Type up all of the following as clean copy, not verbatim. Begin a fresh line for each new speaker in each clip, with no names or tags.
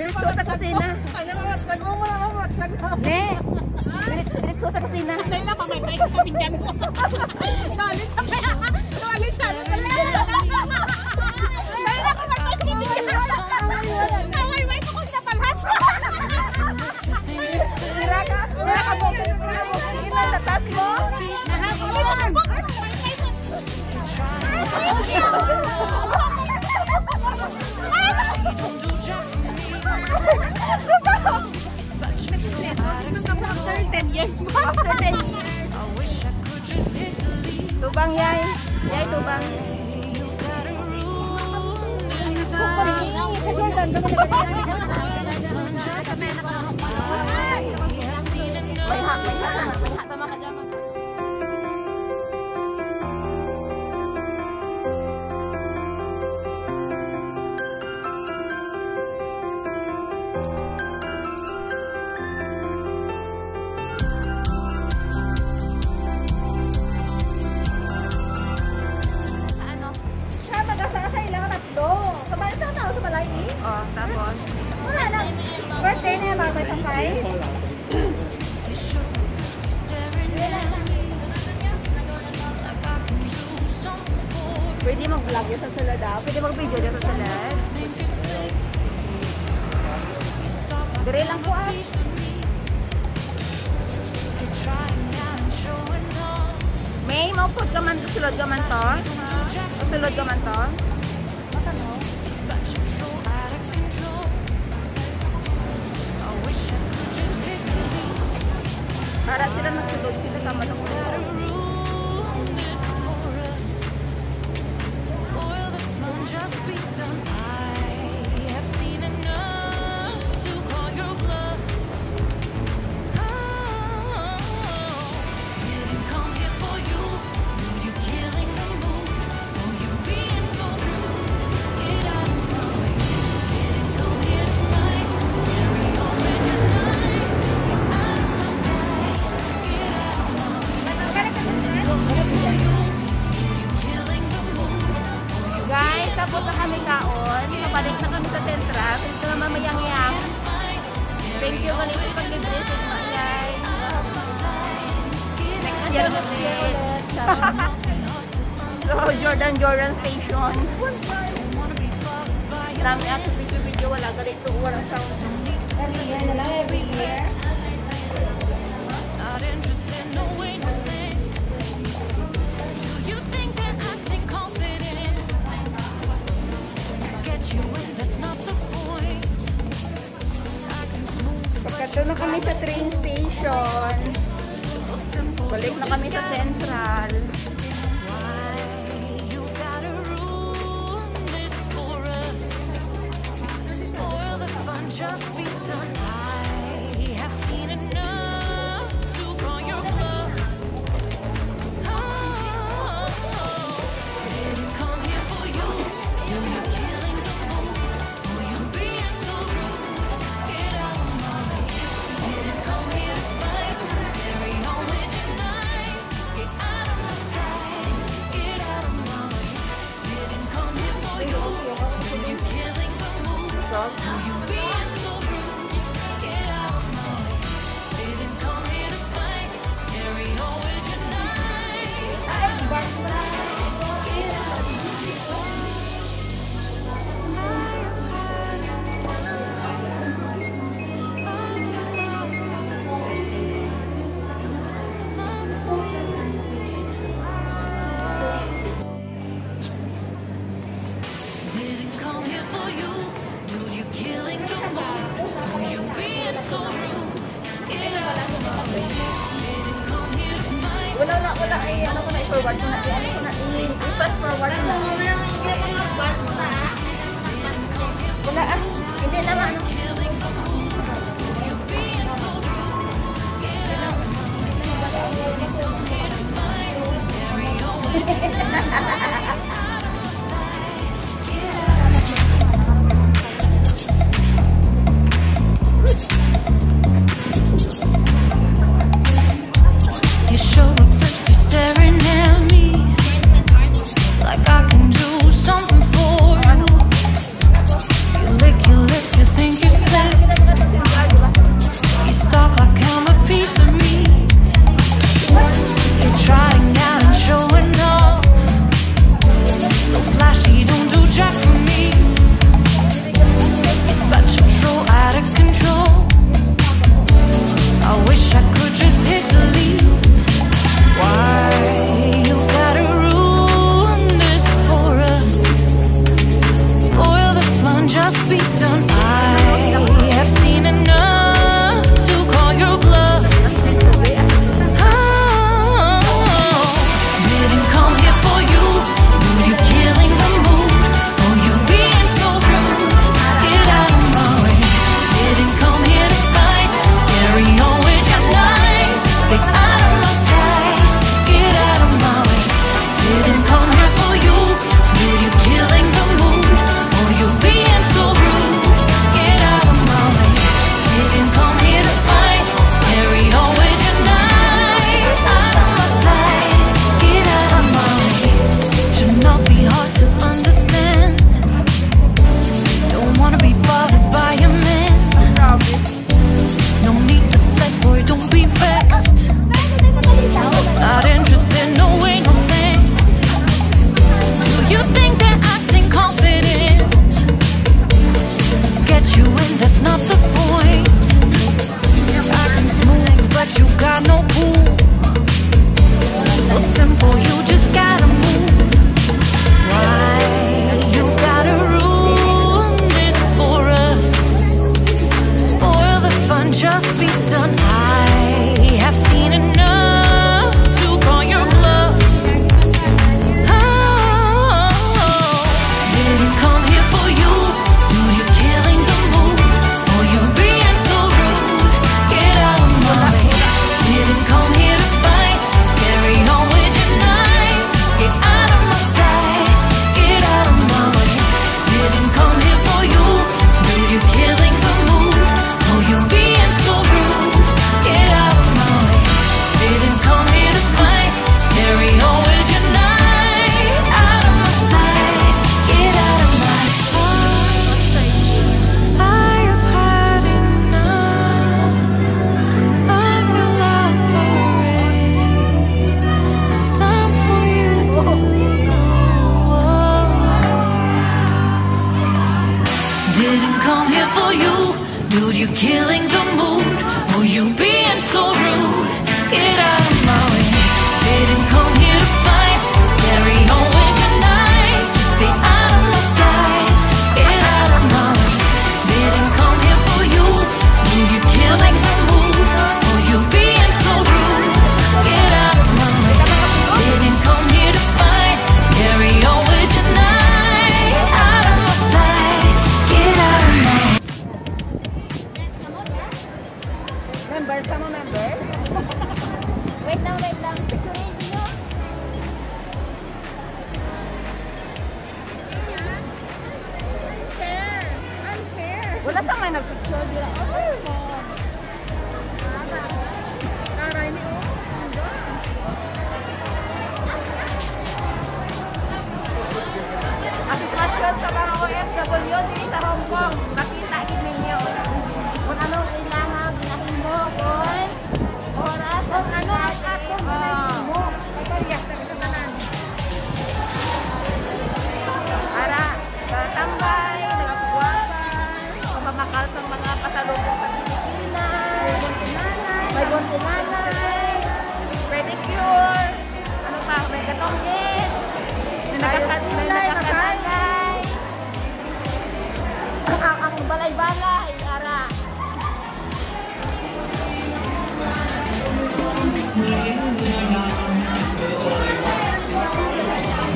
Diretso sa kusina.
Ano mamatag mo na mamatag na.
Ne. Diretso sa kusina.
Dahil na pamatay sa pabigyan mo. Galit sa pera. Galit sa pera. Dahil na pamatay sa pabigyan mo. Away, may pakot na palhas. Mira ka mo.
Ina, tatas mo.
After 10 years mo.
After 10 years. Tubang yay. Yay, tubang. Sa Jordan. May hak. Tama ka dyan. Oh, tapos?
Wala na. Birthday na yung mga sakay.
Pwede mag-vlog yun sa sulod ah. Pwede mag-video dyan sa sulod. Dire lang po ah. May, maupod ka man, sulod ka man to? Sulod ka man to? Para sila magsulod, sila tama na ko. Guys, tapos na kami kaon. Kapalik na kami sa Central. Ito na mamayang-yang. Thank you ulit sa pag-libre sa guys. Next year ulit. So, Jordan Station. Dami at video wala. Ganito, walang sound.
Every year na lang, every year.
Pagkatapos na kami sa train station. Balik na kami sa Central.
Just be done. I have seen enough to call your bluff. Oh, didn't come here for you. You're killing the mood. Oh, you being so rude. Get out of my way. Didn't come here to fight. Carry on with your night. Get out of my sight. Get out of my way. Didn't come here for you. You're killing the mood. Oh, you being so rude. Get out of my way. Didn't come here to fight. Carry on with your night. Get out of my way. Didn't come here for you. Dude, you're killing the mood. Oh, you being so rude. Get out of my way. Didn't come here to fight.
Wala. Ano ko na i-forward ko na. Ano ko na i-fast forward ko na. Wala ah. Hindi lang ano.
Killing the mood. You being so rude. Get out of my way. Didn't come here to fight. Carry on with your night. Out of my sight. Get out of You show up first, you're staring at me like I can do something for you. You lick must be done. I have seen enough to call your bluff. Oh, didn't come here for you. Dude, you're killing the mood. Oh, you being so rude. Get out of my way. Didn't come here to fight. Carry on with your night. Just get out of my sight. Get out of my way. Didn't come here for you. Dude, you're killing the mood. Oh, you being so rude. Get out of my way. Didn't come here to fight. Carry on with your night. Out of my sight. Get out of my sight. I have had enough of your love parade. It's time for you to go. Didn't come here for you. Dude, you're killing the mood. Oh, you being so rude. Get out of my way. Didn't come here to fight. Carry on with your night. Just stay out of my sight. Get out of my way. Didn't come here for you. Dude, you're killing the mood. Oh, you being so rude. Get out of my way. Didn't come here to fight. Carry on with your night. Out of my sight. Get out of my way.
Members, sama members? Wait lang, wait lang. Picturein niyo.
Unfair. Unfair.
Wala sa nga nag-picture. Ay, mom.
Taray ni oh.
Ang sitwasyon sa mga OFW dito sa Hong Kong. Makita ninyo kung anong kailangan ginahin mo kung oras
Kung ano ang atong ganahin mo. Pagkariyak na katanan.
para tambay, nagagwapan, pamamakal sa mga pasalubong sa Pilipinas, may buntinanay, pedicure, ano pa, may katong AIDS, may nagkakanagay, ang balay-balay, ara.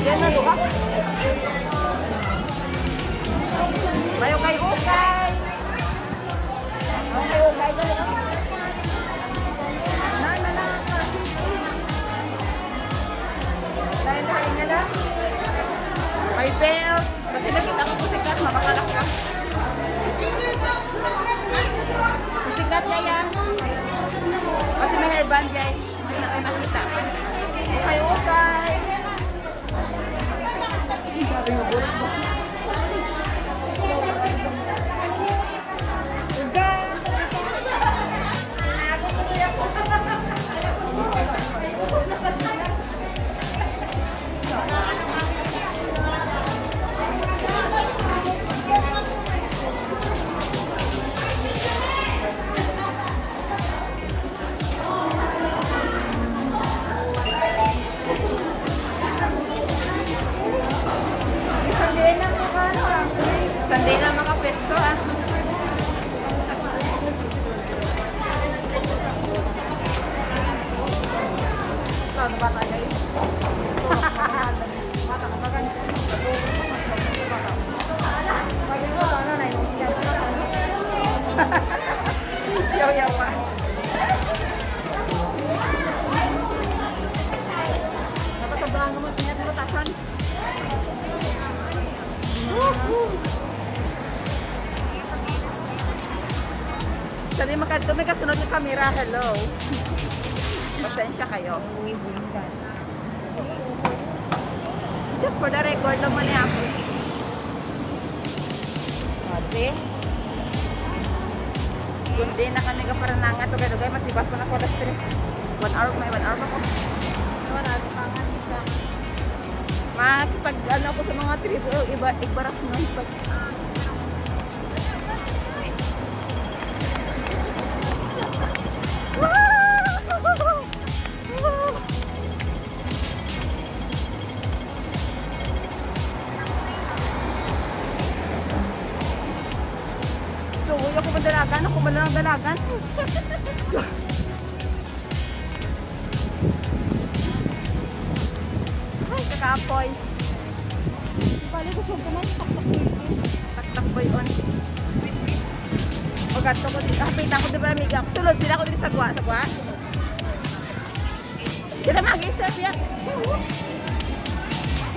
Yan na, luha. Bayo kay Ukay. Okay, Ukay dali. Na. Dahil nga lang. May belt. Kasi nakita ko pusikat, mabakalak ka. Pusikat niya yan. Kasi may hairband niya. May nakita. Okay, Ukay. Sunday na mga pesto ah. Ano ba tayo? Yaw pa. Napatabahan naman niya ng rutasan. Sabi may kasunod yung camera. Hello. Pasensya kayo. Just for the record naman niya ako. Okay. Kundi na kami kaparanangan. Tugay-tugay, masibas ko na ko na stress. 1 hour, may 1 hour pa ko.
Marami pa nga nito.
Makipag ano ako sa mga tribo, ibaras nun. Suyo ako madalagan, ako malang dalagan. Ay, kakapoy.
Bali ko siya kumain.
Tak boy on. O gato ko dito. Hapitan ko diba amiga. Sulod sila ko dito sa gwa. Sila mag-isa siya.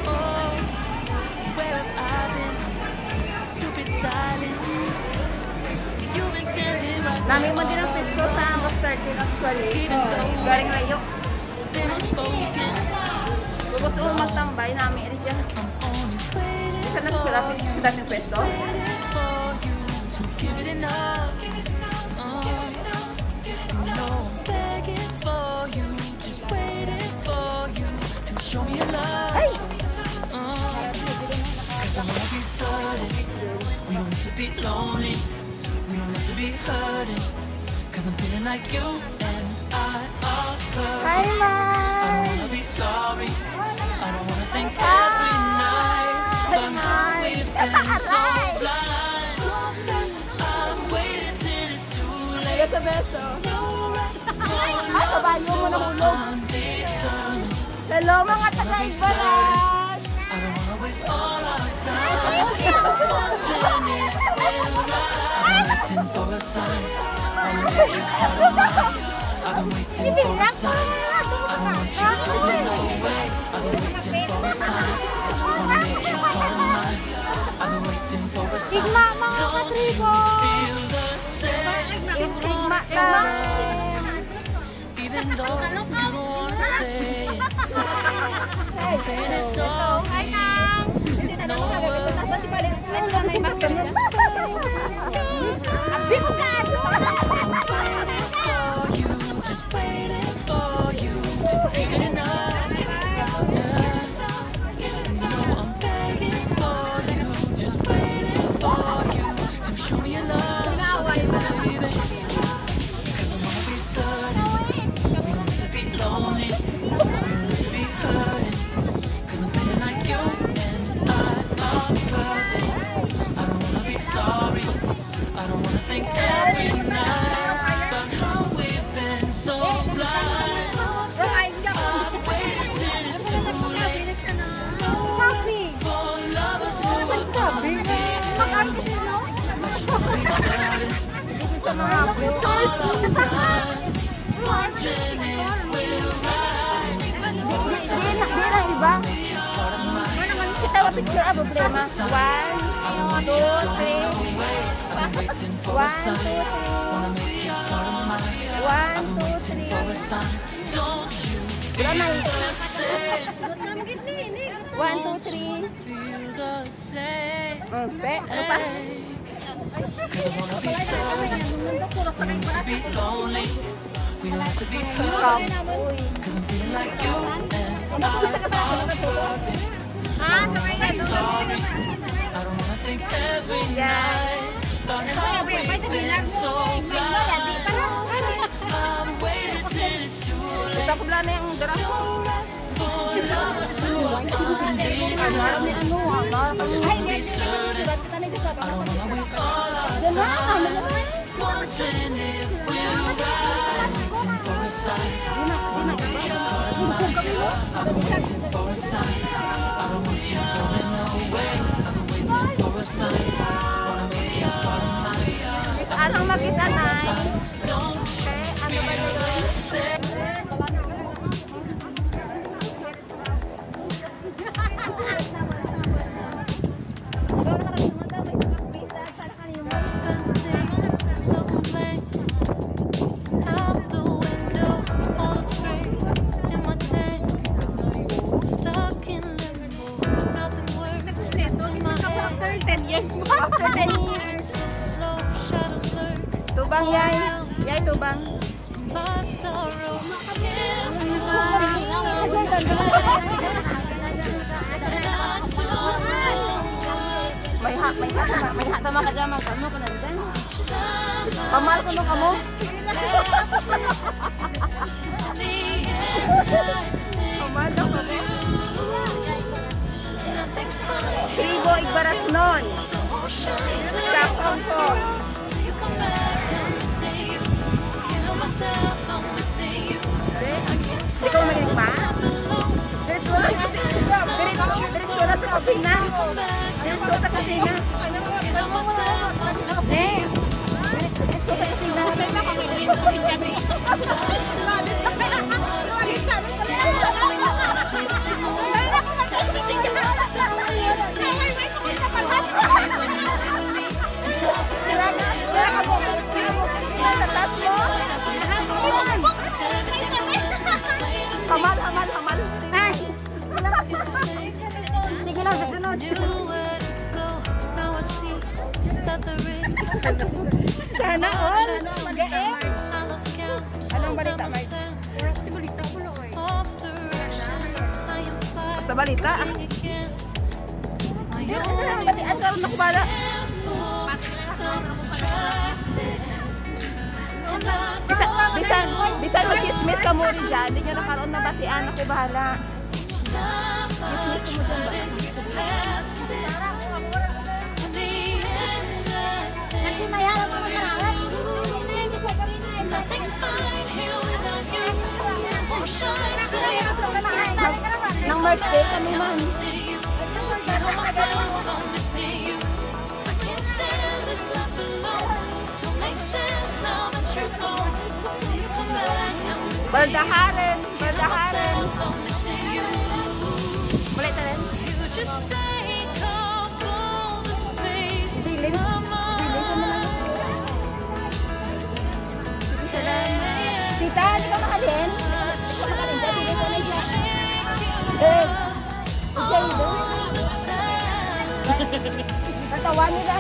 Oh, where have I been? Stupid silence. You've been standing right
Namin mo din ang pisto sa Amos 13 actually. Galing rayo.
been unspoken.
Kung gusto mo magtambay, namin rin dyan.
I'm only waiting
Isa na sila sa daming pwesto.
for you to give it enough. You know I'm begging for you, just waiting for you to show me your love.
Ay!
Cause I wanna be certain we don't have to be lonely, we don't have to be hurting. Cause I'm feeling like you and I are perfect.
Hi,
I
Ma!
don't wanna be sorry, I don't wanna think every night about how we've been so blind. I'm waiting till it's too late.
Beso-beso.
No rest for
Ay, kabayo mo nahulog.
undetermined.
Hello, mga taga-Ibaras!
I don't wanna waste all our time wondering if we're right. I've been waiting for a sign. Wanna make you part of mine. I've been waiting for a sign. I don't want you going away. I've been waiting for a sign. Wanna make you part of mine. I've been waiting for a sign. Don't you feel the same?
Igma ka!
Even though you don't wanna say it, I'm saying it softly. No words. For you, just waiting for you to give it enough. You know I'm begging for you, just waiting for you to show me your love, baby. 'Cause I wanna be certain we don't have to be lonely, we don't have to be hurting. 'Cause I'm feeling like you and I are perfect. I don't wanna be sorry, I don't wanna think every night about how we've been so blind. I've waited till it's too late for lovers who are undetermined. I just wanna be certain I don't wanna waste all our time wondering if we're right. Waiting for a sign.
Di na iba. Kita mo picture ang problema. 1, 2, 3.
I'm waiting for a sign. Wanna make you part of mine.
1, 2,
Waiting for a sign. Don't you feel the same?
1, 2, 3.
Feel the same?
Pe, ano pa?
Cause I wanna be certain we don't have to be lonely, we don't have to be hurt. Cause I'm feeling like you and I are perfect. I don't wanna be sorry, I don't wanna think every night about how we've been so blind. I'm waiting till it's too late.
Ito ko na yung dress.
No rest for lovers who are undetermined. I just wanna be certain I don't wanna waste all our time wondering if we're right. Waiting for a sign. Wanna make you part of mine. I've been waiting for a sign. I don't want you going away. I've been waiting for a sign. Wanna make you part of mine.
Anong makita na?
Don't you feel the same? Spend the day looking blank out the window, all afraid in my tank. I'm stuck in limbo, nothing works in my head.
After 10 years mo.
Moving so slow, shadows lurk
Tubang yay. Yay, tubang.
my sorrow. Can't find myself, and I don't know
May hatama ka dyan. Magkano ka nandan? Pamal ko nung kamo. Pamal daw kamo.
nothing's fine.
Tribo Igbaras nun.
Oceans
Sakong ko.
Sana all. Gae.
I lost count.
Anong balita, Mike?
Off direction. I am
Basta balita.
fighting against my
Anong balita? Karoon ako bala.
self-distracted. And I
Bisan mag-chismis ka mo rin dyan. Hindi nyo nakaroon ng batian. Ako bahala.
Chismis mo dyan ba? In the end, I think nothing's fine here without you. Simple shines
Nang birthday kami man.
I'm missing you. I can't stand this life alone. Don't make sense now that you're gone. Till you come back, I'm missing
Bardaharin. Bardaharin.
myself. I'm missing you.
Ulit na rin.
You just take up all the space in
Feeling.
my
Feeling ko
mind.
naman. Tita, hindi ka makalin? Hindi ka makalin. Dati dito na siya. Eh. Diyan doon. Natawa nila.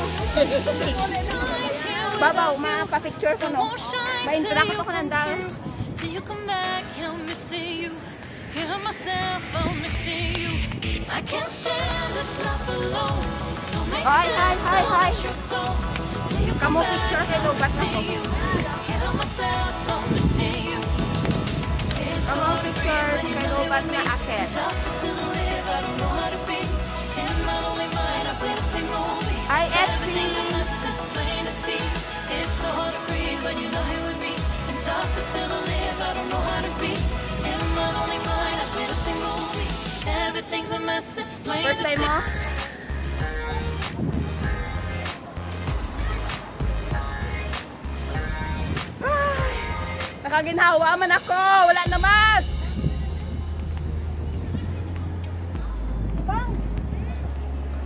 Babaw, mapapicture ko no. Ma-interact ako ng daw.
Till you come back, I'm missing you. Hear myself, I'm missing you. I can't stand this life alone. Don't make
Hi, hi,
sense
hi,
now
hi.
that you're gone. Till you
Kamu
come back,
picture kay
I'm
Lobas ako.
missing you. Hear myself, I'm missing you. It's
Kamu
hard to
picture
breathe when
kay
you're
Lobas
with
na
me.
akin.
Tough is to live, I don't know how to be. In my lonely mind, I play the same movie.
Hi,
Everything's a
Etsy.
mess, it's plain to see. It's so hard to breathe when you're not here with me. And tough is still to live, I don't know how to be. In my lonely mind, I play the same movie. Everything's a mess, it's plain to
Birthday
see.
mo? Ay, nakaginhawa man ako. Wala na mas.
Bang!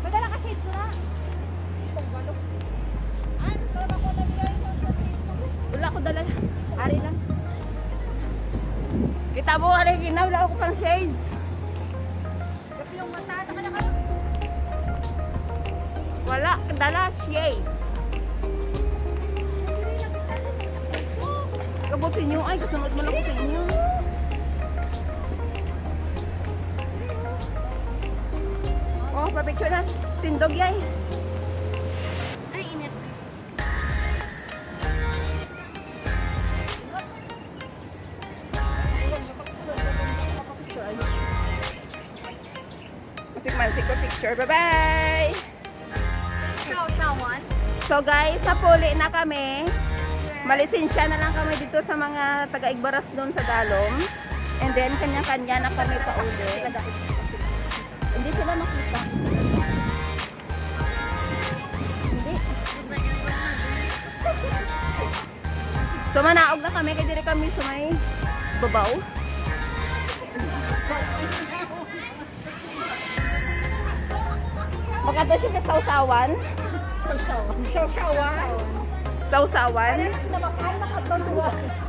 Madala ka shades na.
Wala ko dala. Ari lang. Kita mo, ari ginaw. Wala ako pang shades.
Gabi yung mata. Nakalaka.
Wala, dala shades. Kabot sa inyo. Ay, kasunod mo lang ko sa inyo. Oh, papicture na. Tindog yay.
Ay, init.
Masik-mansik ko picture. Bye-bye!
Chow once.
So guys, sa puli na kami. Malisensya na lang kami dito sa mga taga-Igbaras doon sa Dalom. And then, kanya-kanya na kami pa uli. Hindi sila makita. Hindi. So, manaog na kami. Kaya dire kami sa may babaw. Pagkato siya sa sausawan. Sausawan.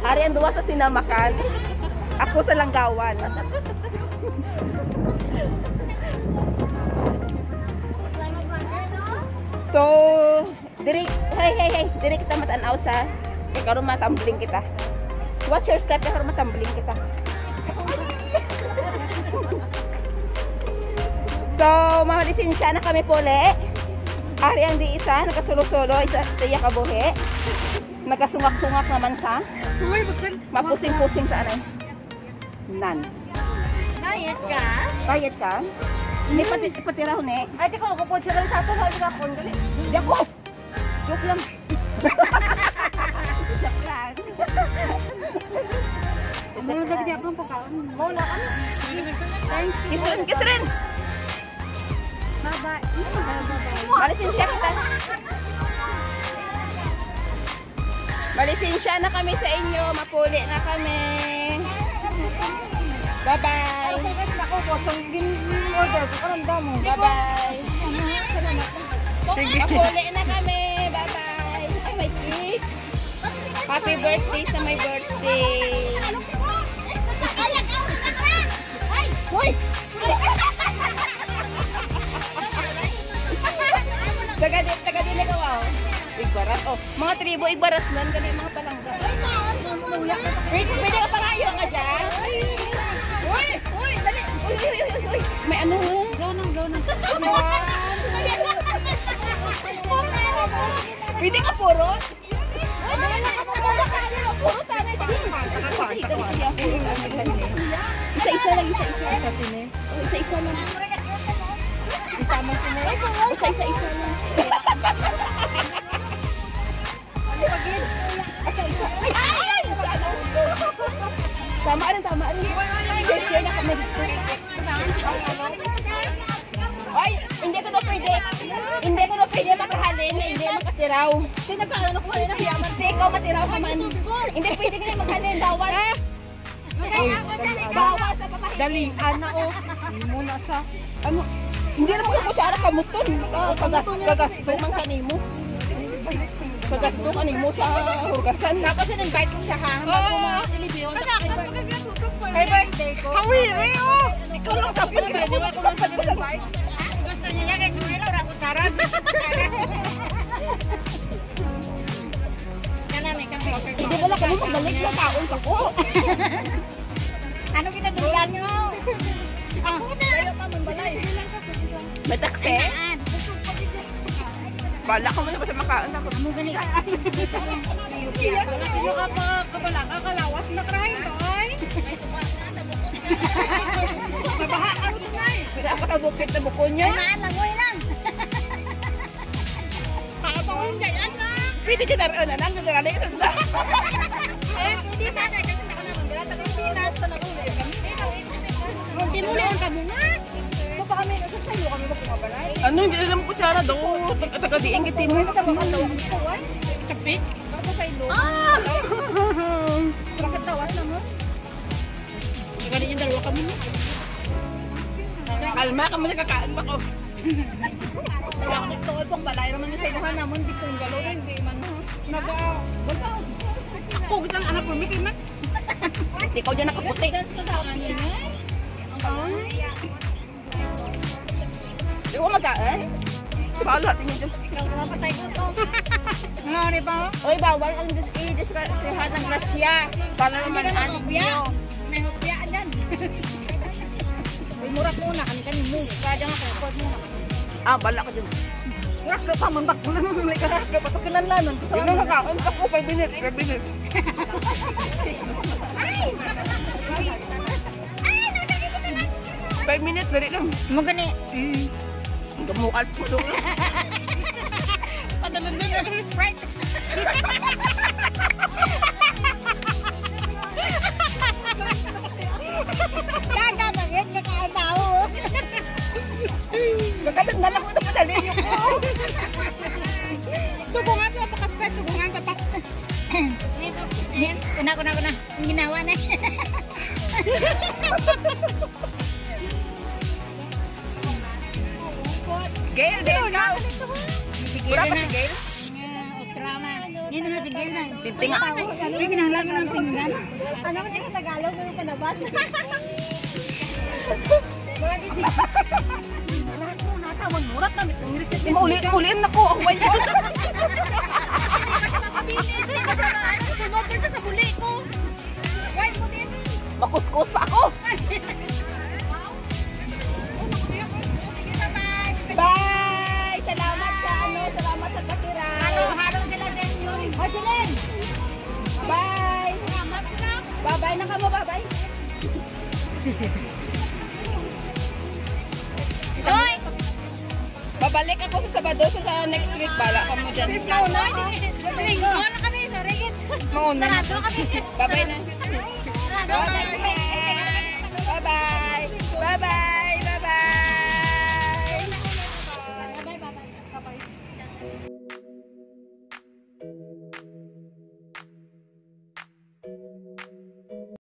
Hari ang duwa sa sinamakan. Ako sa langgawan. So, diri, hey, diri kita matanaw sa karon matambling kita. What's your step karon matambling kita? So, mga lisensya na kami puli. Ari ang di isa, nagkasulo-sulo, isa sa iya kabuhi. Nagkasungak-sungak naman sa. Mapusing-pusing sa anay. Nan.
Diet ka?
Bayad ka? Hindi pati raw ni.
Ay, di ko nakupod siya lang sa ato. Hindi ka akong gali.
Hindi ako! Joke lang. Joke lang.
Mula sa gidi akong pagkaon. Mula ka na. Thanks.
Kiss rin.
Bye-bye.
Malisensya kita. Malisensya na kami sa inyo. Mapuli na kami. Bye-bye. Bye-bye. Mapuli na kami. Bye-bye. Ay, may cake. Happy birthday sa my birthday. Hoy! Taga din ikaw, wow. Igbaras. Oh, mga tribo Igbaras nan gali mga palangga. Wait, pwede ka pangayo nga dyan. Uy, dali. Uy. May ano? Blow nang. Pwede ka puro? Puro sana isa-isa lang. Isa-isa lang. Isama ko na. Isa-isa lang. Tama rin. Share na kami dito. Ay, hindi ko na pwede makahalin na hindi makatiraw. Kasi nagkaroon ako kanina kaya mante, ikaw matiraw ka man. Hindi pwede ka na maghalin, bawal. Bawal sa pamahalin. Dalian na o. Muna sa, ano, hindi naman kung kutsara kamuton. Kagasto man kanimo. Kagasto kanimo sa hurgasan. Tapos yung invite ko siya ha. Hey birthday ko. Hawiri oh! Ikaw lang dapat ka. Gusto niya kay Suelo, rakot karan. Kanami kami. Hindi wala kami magbalik na taon ka ko. Ano ginagawa niyo? Ako tayo pa mambalay. May takse? Bala ka mo na ba sa makaan ako? Ano gani? Iyo ka pa kabala ka kalawas na krahin doy. May supas na tabukon. Mabaha ano to ngay? Pwede ako tabukit na bukon niya. Naan lang mo lang. Pakapawin dyan na. Pwede ka naroon na nang gagana ito na. Hindi pa na kasi ako naman gala taga Pinas na ulo kami. Hindi mo lang kamo nga. Pa kami nasasayo kami magpumabalay. Ano hindi alam ko kutsara daw. Taga-diing kitin mo. Kapit? Bago sa ilo. Bakit tawas na mo? Ganun yung dalawa kami mo. Kalma ka mo nagkakaan ba ko? Ako nagtuod pang balay naman sa iluhan naman. Hindi kong galo rin. Hindi man mo. Ako gitang anak mo. Mikay mas. Ikaw dyan nakaputi. Di ko magkaan? Bawal natin yun dyan. Napatay ko ito. Ano ba? Uy, bawal ang i-diskrasihan ng grasya. Para naman anin nyo. May hopyaan yan. Uy, murak muna. Kani mo. Kaya dyan ako. Record muna. Bala ko dyan. Murak ka pa. Mandak mo lang. May karak ka pa. Ito kinanlanan. Hindi na makakaan. Ako, 5 minutes. 5 minutes. Ay! 5 minutes, dali lang. Mo gani. Gamukal po doon. Padalun doon yung Sprite. Gagawin, nakaanaw. Magkatag na lang ko na padali niyo ko. Tugungan mo pa ka-Sprite, tugungan pa pa. Kuna. Ang ginawa na. Gail, ikaw! Pura pa si Gail? Trama. Yan na si Gail na. Tinting ako. May pinanglagan ng pinggan. Ano ba siya sa Tagalog? Ano ka na ba? Lahat mo natawag murat na. Uliin na ko. Ang wine ko. Hindi ko siya na sunod din siya sa buli ko. Wine mo din. Makuskus pa ako. Bye! Salamat sa katira. Halo sila din yun. Jilin! Bye! Salamat sila. Bye-bye na ka mo, bye-bye. Hoy! Babalik ako sa Sabado sa next week. Bala ka mo dyan. Mauna kami sa Regit. Mauna. Sarado kami. Bye-bye na. Bye-bye. Bye-bye. Bye-bye.